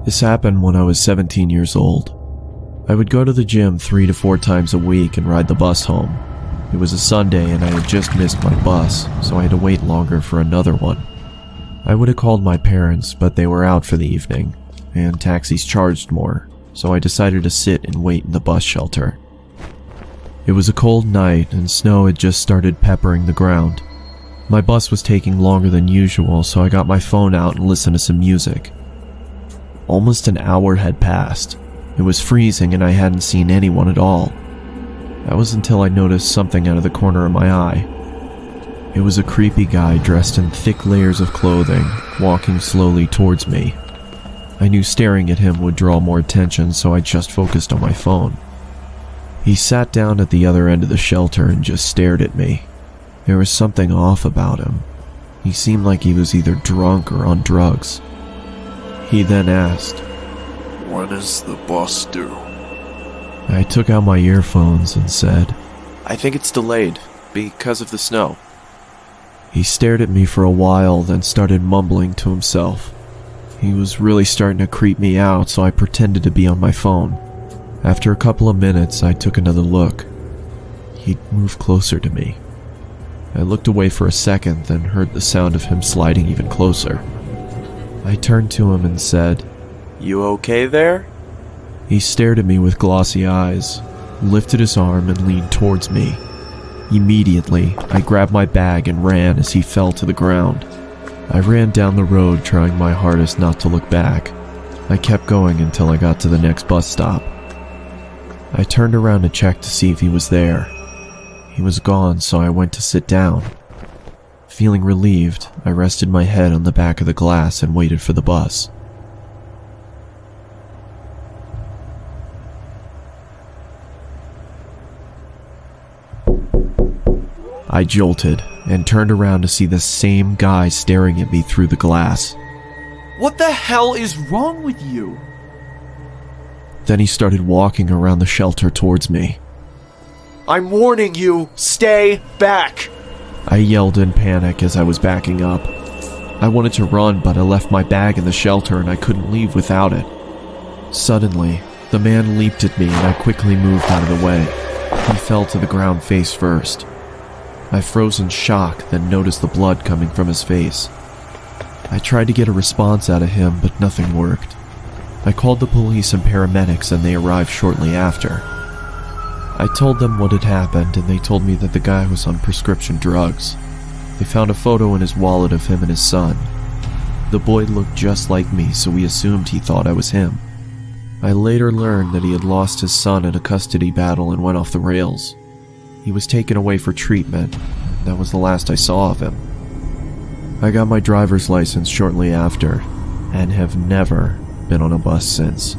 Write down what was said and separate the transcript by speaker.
Speaker 1: This happened when I was 17 years old. I would go to the gym 3 to 4 times a week and ride the bus home. It was a Sunday and I had just missed my bus, so I had to wait longer for another one. I would have called my parents, but they were out for the evening, and taxis charged more, so I decided to sit and wait in the bus shelter. It was a cold night and snow had just started peppering the ground. My bus was taking longer than usual, so I got my phone out and listened to some music. Almost an hour had passed. It was freezing and I hadn't seen anyone at all. That was until I noticed something out of the corner of my eye. It was a creepy guy dressed in thick layers of clothing, walking slowly towards me. I knew staring at him would draw more attention, so I just focused on my phone. He sat down at the other end of the shelter and just stared at me. There was something off about him. He seemed like he was either drunk or on drugs. He then asked,
Speaker 2: "When is the bus due?"
Speaker 1: I took out my earphones and said, "I think it's delayed, because of the snow." He stared at me for a while, then started mumbling to himself. He was really starting to creep me out, so I pretended to be on my phone. After a couple of minutes, I took another look. He'd moved closer to me. I looked away for a second, then heard the sound of him sliding even closer. I turned to him and said, "You okay there?" He stared at me with glossy eyes, lifted his arm and leaned towards me. Immediately, I grabbed my bag and ran as he fell to the ground. I ran down the road trying my hardest not to look back. I kept going until I got to the next bus stop. I turned around to check to see if he was there. He was gone, so I went to sit down. Feeling relieved, I rested my head on the back of the glass and waited for the bus. I jolted and turned around to see the same guy staring at me through the glass.
Speaker 3: What the hell is wrong with you?
Speaker 1: Then he started walking around the shelter towards me.
Speaker 3: I'm warning you, stay back!
Speaker 1: I yelled in panic as I was backing up. I wanted to run, but I left my bag in the shelter and I couldn't leave without it. Suddenly, the man leaped at me and I quickly moved out of the way. He fell to the ground face first. I froze in shock, then noticed the blood coming from his face. I tried to get a response out of him, but nothing worked. I called the police and paramedics and they arrived shortly after. I told them what had happened and they told me that the guy was on prescription drugs. They found a photo in his wallet of him and his son. The boy looked just like me, so we assumed he thought I was him. I later learned that he had lost his son in a custody battle and went off the rails. He was taken away for treatment. That was the last I saw of him. I got my driver's license shortly after, and have never been on a bus since.